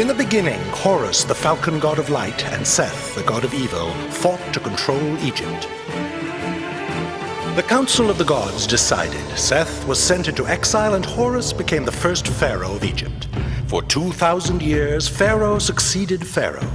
In the beginning, Horus, the falcon god of light, and Seth, the god of evil, fought to control Egypt. The Council of the Gods decided Seth was sent into exile and Horus became the first pharaoh of Egypt. For 2,000 years, Pharaoh succeeded Pharaoh.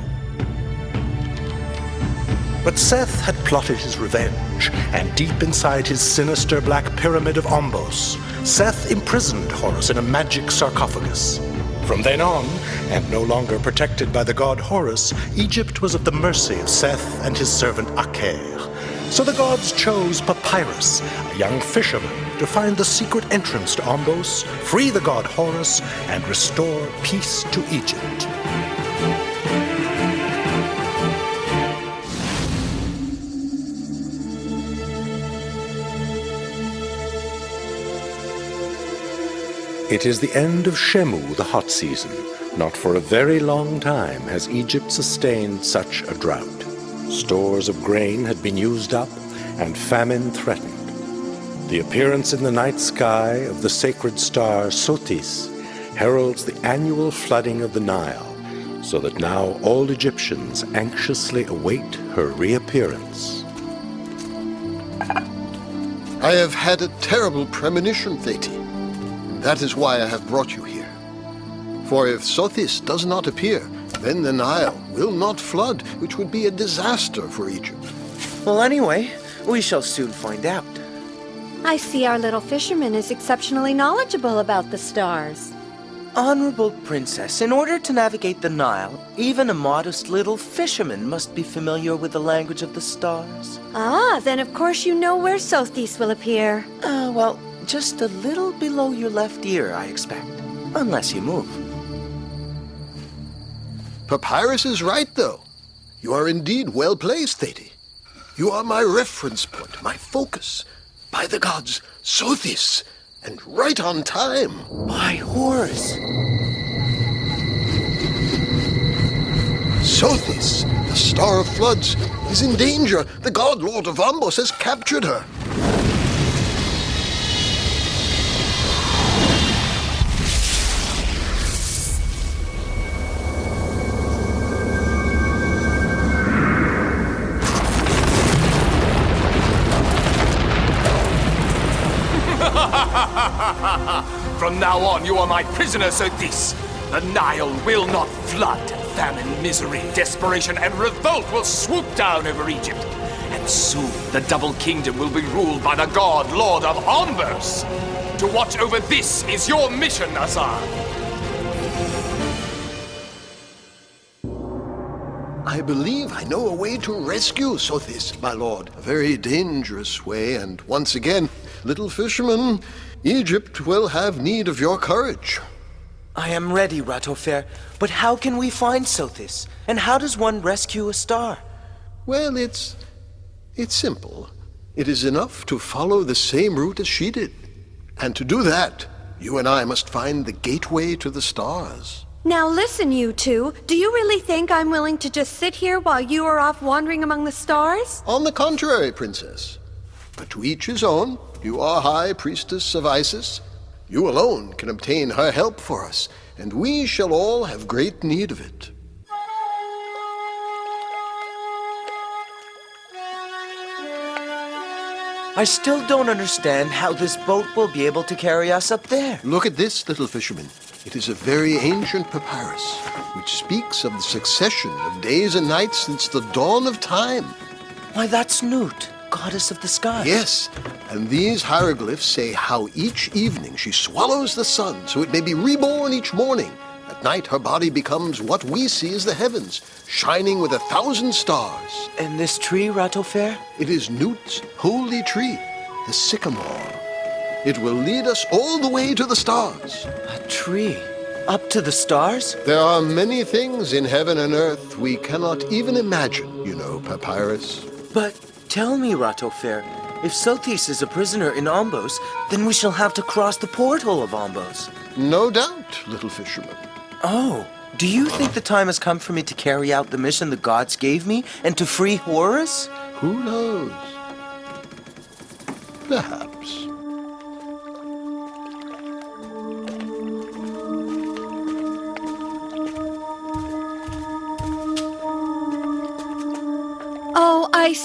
But Seth had plotted his revenge, and deep inside his sinister black pyramid of Ombos, Seth imprisoned Horus in a magic sarcophagus. From then on, and no longer protected by the god Horus, Egypt was at the mercy of Seth and his servant Aker. So the gods chose Papyrus, a young fisherman, to find the secret entrance to Ombos, free the god Horus, and restore peace to Egypt. It is the end of Shemu, the hot season. Not for a very long time has Egypt sustained such a drought. Stores of grain had been used up, and famine threatened. The appearance in the night sky of the sacred star Sothis heralds the annual flooding of the Nile, so that now all Egyptians anxiously await her reappearance. I have had a terrible premonition, Thetis. That is why I have brought you here. For if Sothis does not appear, then the Nile will not flood, which would be a disaster for Egypt. Well, anyway, we shall soon find out. I see our little fisherman is exceptionally knowledgeable about the stars. Honorable Princess, in order to navigate the Nile, even a modest little fisherman must be familiar with the language of the stars. Ah, then of course you know where Sothis will appear. Well, just a little below your left ear, I expect. Unless you move. Papyrus is right, though. You are indeed well placed, Thetis. You are my reference point, my focus. By the gods, Sothis, and right on time. By Horus. Sothis, the star of floods, is in danger. The god lord of Ombos has captured her. From now on, you are my prisoner, Sothis. The Nile will not flood. Famine, misery, desperation, and revolt will swoop down over Egypt. And soon, the double kingdom will be ruled by the god lord of Ombos. To watch over this is your mission, Azar. I believe I know a way to rescue Sothis, my lord. A very dangerous way, and once again, little fisherman, Egypt will have need of your courage. I am ready, Ratofer, but how can we find Sothis? And how does one rescue a star? Well, it's simple. It is enough to follow the same route as she did. And to do that, you and I must find the gateway to the stars. Now listen, you two. Do you really think I'm willing to just sit here while you are off wandering among the stars? On the contrary, princess. But to each his own. You are High Priestess of Isis. You alone can obtain her help for us, and we shall all have great need of it. I still don't understand how this boat will be able to carry us up there. Look at this, little fisherman. It is a very ancient papyrus, which speaks of the succession of days and nights since the dawn of time. Why, that's Nut, goddess of the sky. Yes, and these hieroglyphs say how each evening she swallows the sun so it may be reborn each morning. At night her body becomes what we see as the heavens, shining with 1,000 stars. And this tree, Ratofer? It is Nut's holy tree, the sycamore. It will lead us all the way to the stars. A tree? Up to the stars? There are many things in heaven and earth we cannot even imagine, you know, Papyrus. But tell me, Ratofer, if Sothis is a prisoner in Ombos, then we shall have to cross the portal of Ombos. No doubt, little fisherman. Oh, do you think the time has come for me to carry out the mission the gods gave me and to free Horus? Who knows? Perhaps.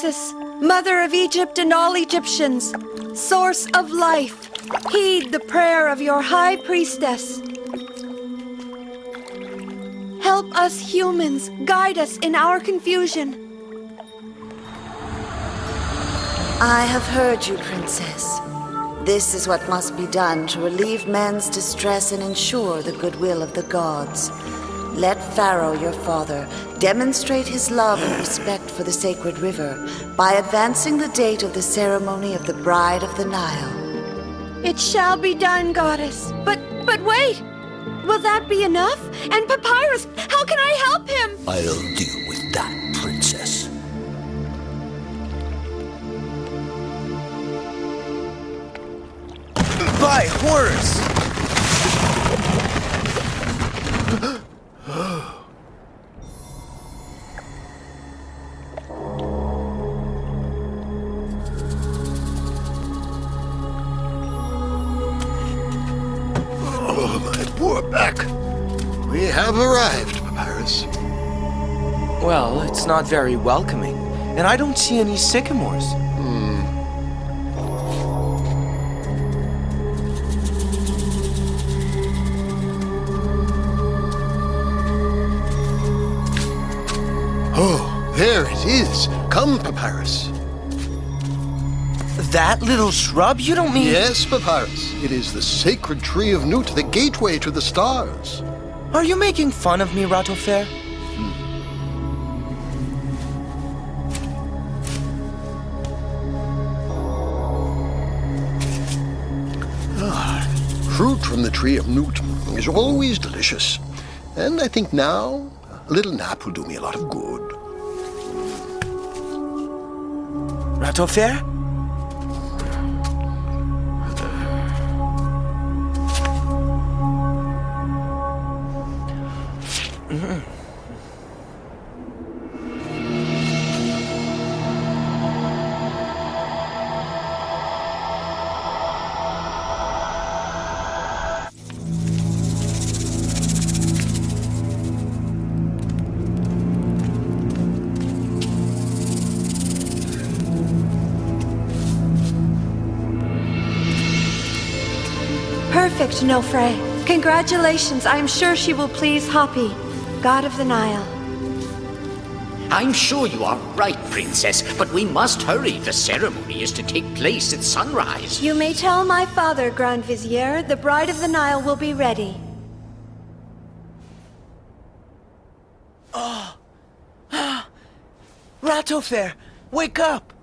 Isis, mother of Egypt and all Egyptians, source of life, heed the prayer of your high priestess. Help us humans, guide us in our confusion. I have heard you, Princess. This is what must be done to relieve men's distress and ensure the goodwill of the gods. Let Pharaoh, your father, demonstrate his love and respect for the sacred river by advancing the date of the ceremony of the Bride of the Nile. It shall be done, goddess. But wait! Will that be enough? And Papyrus, how can I help him? I'll deal with that, Princess. By Horus! Oh, my poor back. We have arrived, Papyrus. Well, it's not very welcoming, and I don't see any sycamores. Oh, there it is. Come, Papyrus. That little shrub? You don't mean... Yes, Papyrus. It is the sacred tree of Nut, the gateway to the stars. Are you making fun of me, Ratofair? Fruit from the tree of Nut is always delicious. And I think now a little nap will do me a lot of good. Ratofair? Perfect, Nofre. Congratulations. I am sure she will please Hapi, god of the Nile. I'm sure you are right, Princess, but we must hurry. The ceremony is to take place at sunrise. You may tell my father, Grand Vizier, the Bride of the Nile will be ready. Ratofair, wake up!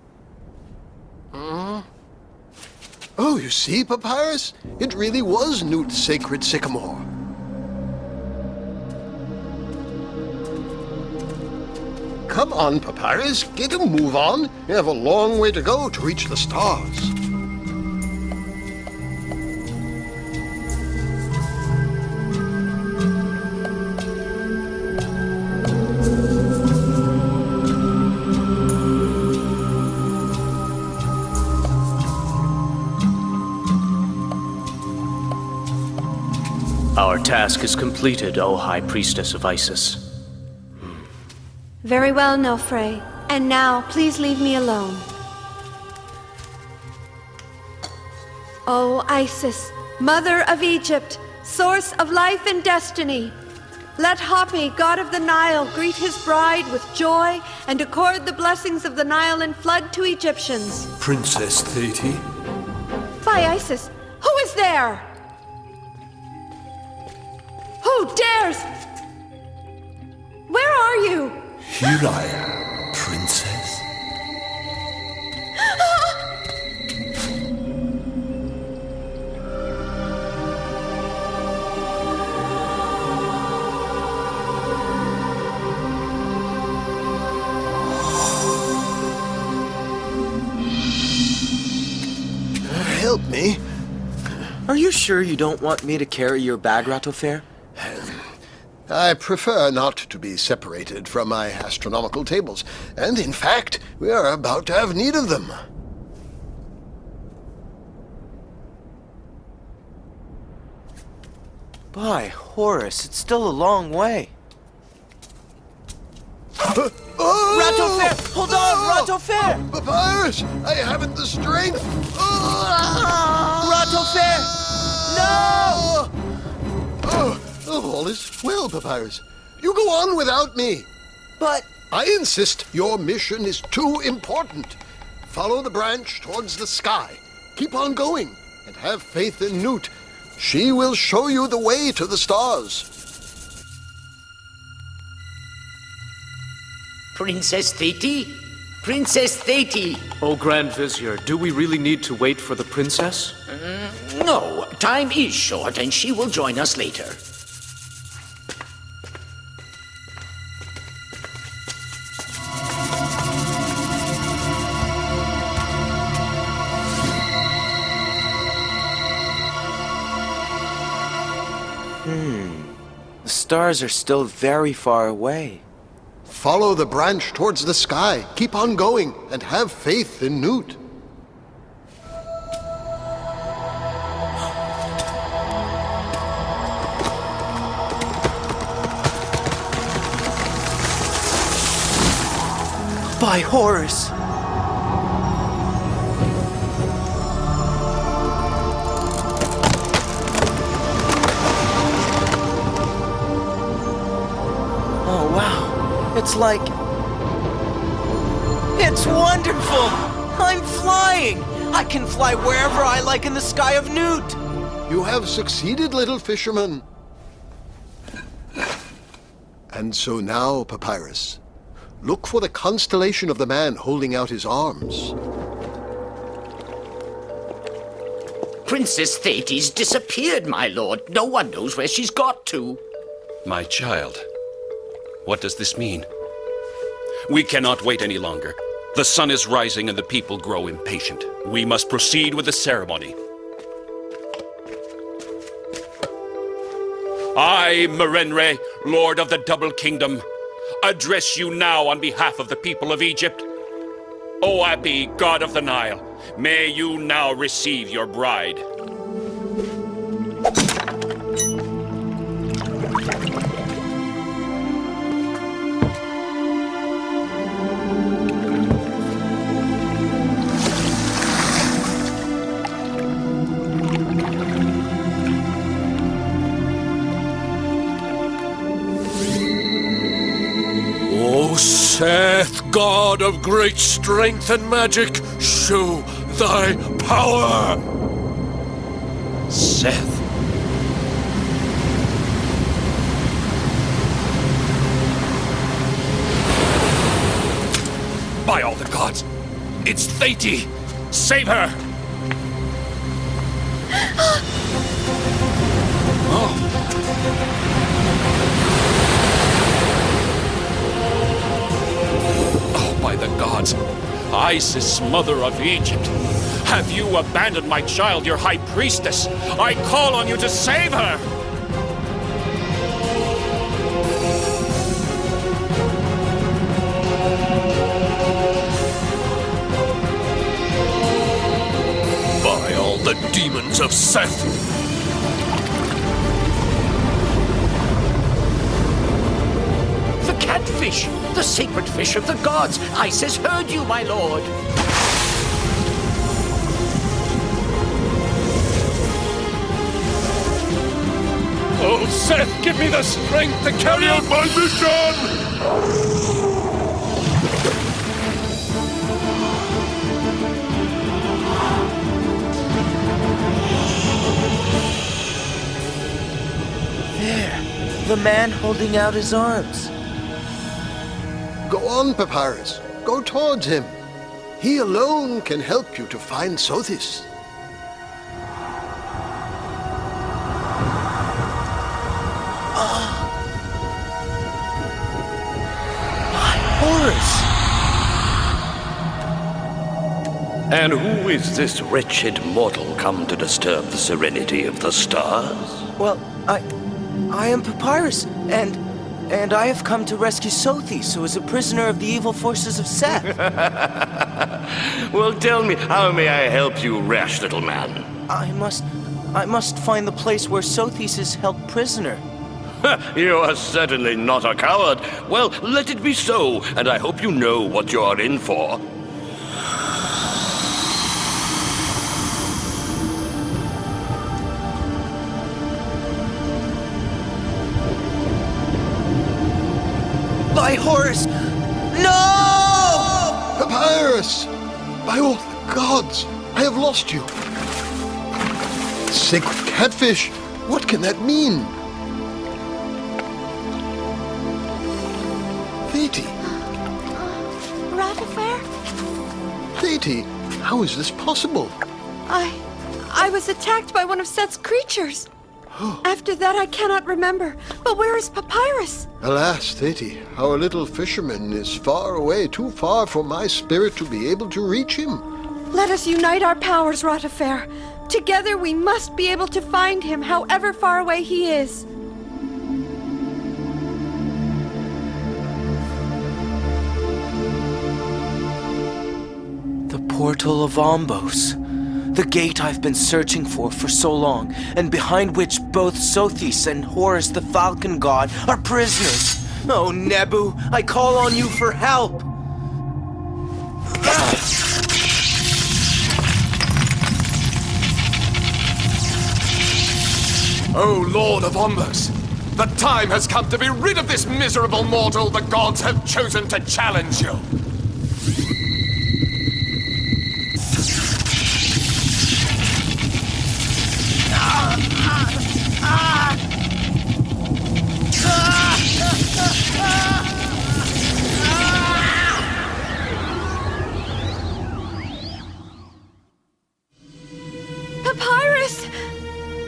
Oh, you see, Papyrus? It really was Nut's sacred sycamore. Come on, Papyrus. Get a move on. You have a long way to go to reach the stars. Our task is completed, O High Priestess of Isis. Very well, Nofre. And now, please leave me alone. O Isis, mother of Egypt, source of life and destiny, let Hapi, god of the Nile, greet his bride with joy and accord the blessings of the Nile and flood to Egyptians. Princess Thetis? By Isis, who is there? Who dares? Where are you? Here I am, Princess. Help me. Are you sure you don't want me to carry your bag, Ratofair? I prefer not to be separated from my astronomical tables, and in fact, we are about to have need of them. By Horus, it's still a long way. Oh! Ratofair! Hold on, Ratofair! Papyrus! I haven't the strength! Ratofair! No! All is well, Papyrus. You go on without me. But I insist your mission is too important. Follow the branch towards the sky. Keep on going, and have faith in Newt. She will show you the way to the stars. Princess Thetis? Princess Thetis! Oh, Grand Vizier, do we really need to wait for the princess? No, time is short, and she will join us later. the stars are still very far away. Follow the branch towards the sky. Keep on going, and have faith in Newt. By Horus! Oh, wow. It's like... It's wonderful! I'm flying! I can fly wherever I like in the sky of Newt! You have succeeded, little fisherman. And so now, Papyrus, look for the constellation of the man holding out his arms. Princess Thetis disappeared, my lord. No one knows where she's got to. My child, what does this mean? We cannot wait any longer. The sun is rising and the people grow impatient. We must proceed with the ceremony. I, Merenre, Lord of the Double Kingdom, address you now on behalf of the people of Egypt. O Abi, God of the Nile, may you now receive your bride. O Seth, God of great strength and magic, show thy power! Seth. By all the gods, it's Thetis! Save her! Oh, by the gods, Isis, mother of Egypt, have you abandoned my child, your high priestess? I call on you to save her! By all the demons of Seth! The catfish! The sacred fish of the gods! Isis heard you, my lord! Oh, Seth, give me the strength to carry out my mission! There, the man holding out his arms. Go on, Papyrus. Go towards him. He alone can help you to find Sothis. Horus! And who is this wretched mortal come to disturb the serenity of the stars? Well, I am Papyrus, and I have come to rescue Sothis, who is a prisoner of the evil forces of Seth. Well, tell me, how may I help you, rash little man? I must find the place where Sothis is held prisoner. You are certainly not a coward. Well, let it be so, and I hope you know what you are in for. Horus! No! Papyrus! By all the gods, I have lost you. Sacred catfish, what can that mean? Thetis, Ratifair? Thetis, how is this possible? I was attacked by one of Seth's creatures. After that, I cannot remember. But where is Papyrus? Alas, Thetis, our little fisherman is far away, too far for my spirit to be able to reach him. Let us unite our powers, Ratifair. Together we must be able to find him, however far away he is. The portal of Ombos. The gate I've been searching for so long, and behind which both Sothis and Horus the Falcon God are prisoners. Oh, Nebu, I call on you for help. O Lord of Ombos, the time has come to be rid of this miserable mortal the gods have chosen to challenge you. Papyrus!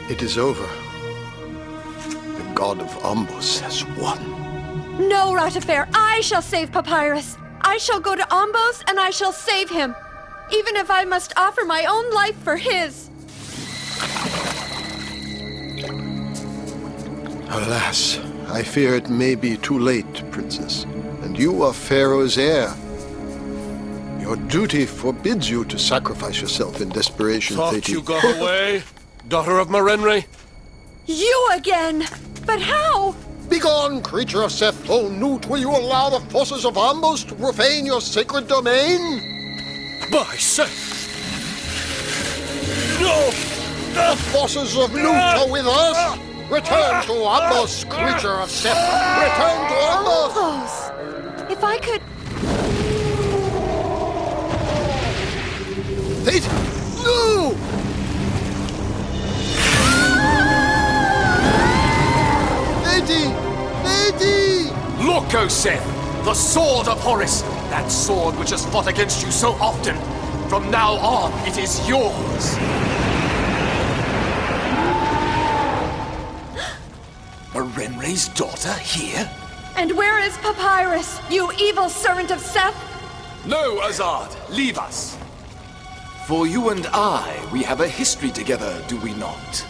It is over. The god of Ombos has won. No, Ratifair, I shall save Papyrus. I shall go to Ombos and I shall save him, even if I must offer my own life for his. Alas, I fear it may be too late, Princess, and you are Pharaoh's heir. Your duty forbids you to sacrifice yourself in desperation, Thought Thetis. you got away, daughter of Merenre? You again! But how? Begone, creature of Seth! Oh, Newt, will you allow the forces of Ombos to profane your sacred domain? By Seth! No! The forces of Newt are with us! Return to Ombos, creature of Seth! Return to Ombos! Ombos! If I could... Thetis! No! Thetis! Thetis! Look, O Seth, the sword of Horus, that sword which has fought against you so often. From now on, it is yours. Merenre's daughter here? And where is Papyrus, you evil servant of Seth? No, Azad, leave us. For you and I, we have a history together, do we not?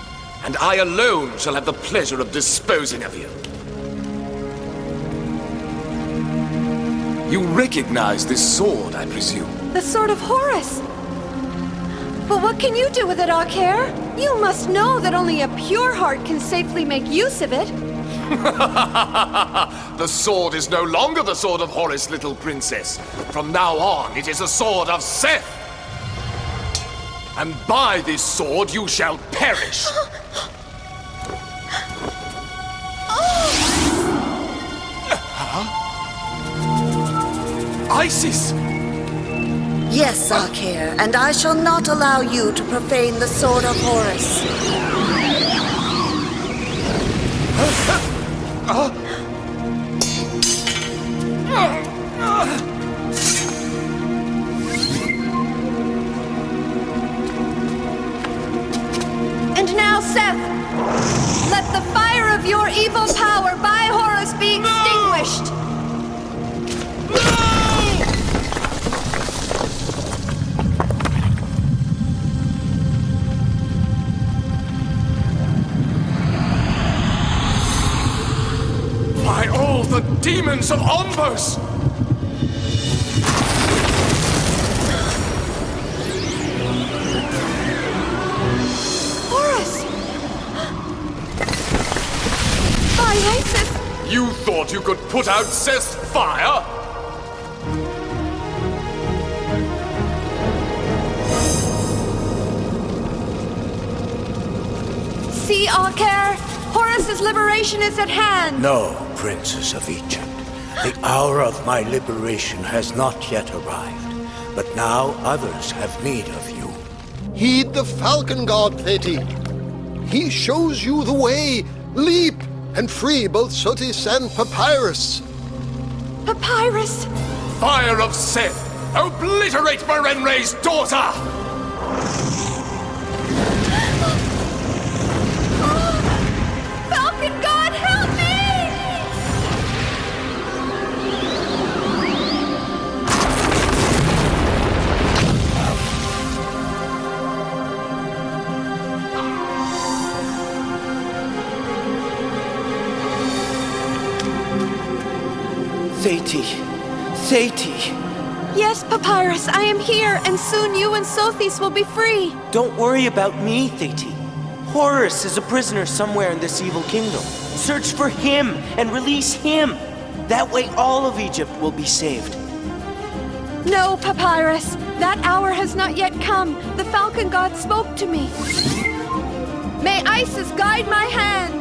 And I alone shall have the pleasure of disposing of you. You recognize this sword, I presume? The sword of Horus. But what can you do with it, Aker? You must know that only a pure heart can safely make use of it. The sword is no longer the sword of Horus, little princess. From now on, it is a sword of Seth. And by this sword you shall perish. Isis! Yes, Aker, and I shall not allow you to profane the sword of Horus. And now, Seth, let the fire of your evil power by Horus be extinguished. By all the demons of Ombos! Horus! By Isis! You thought you could put out Seth's fire? See, Aker? Horus's liberation is at hand. No, Princess of Egypt. The hour of my liberation has not yet arrived, but now others have need of you. Heed the falcon god, Thetis. He shows you the way. Leap and free both Sotis and Papyrus. Papyrus! Fire of Seth! Obliterate Merenre's daughter! Falcon God, help me! Thetis! Yes, Papyrus, I am here, and soon you and Sothis will be free. Don't worry about me, Thetis. Horus is a prisoner somewhere in this evil kingdom. Search for him and release him. That way all of Egypt will be saved. No, Papyrus, that hour has not yet come. The falcon god spoke to me. May Isis guide my hand.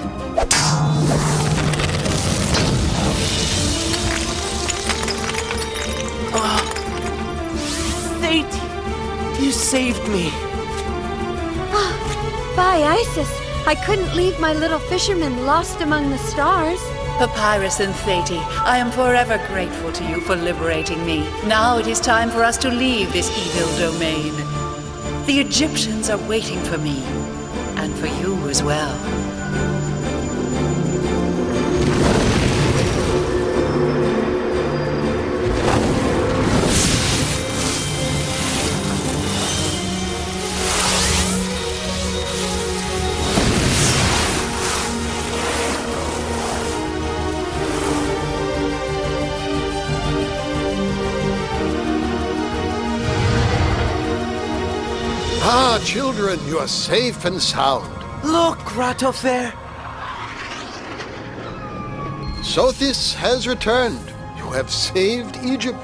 Thetis, you saved me. By Isis, I couldn't leave my little fisherman lost among the stars. Papyrus and Thetis, I am forever grateful to you for liberating me. Now it is time for us to leave this evil domain. The Egyptians are waiting for me, and for you as well. Ah, children, you are safe and sound. Look, Ratofair. Sothis has returned. You have saved Egypt.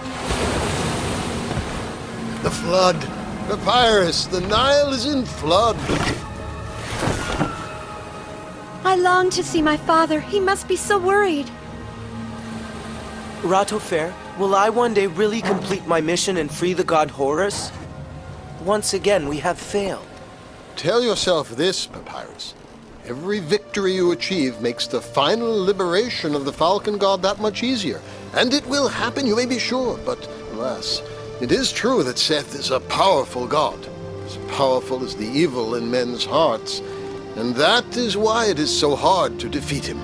The flood. Papyrus, the Nile is in flood. I long to see my father. He must be so worried. Ratofair, will I one day really complete my mission and free the god Horus? Once again, we have failed. Tell yourself this, Papyrus. Every victory you achieve makes the final liberation of the falcon god that much easier. And it will happen, you may be sure. But, alas, it is true that Seth is a powerful god. As powerful as the evil in men's hearts. And that is why it is so hard to defeat him.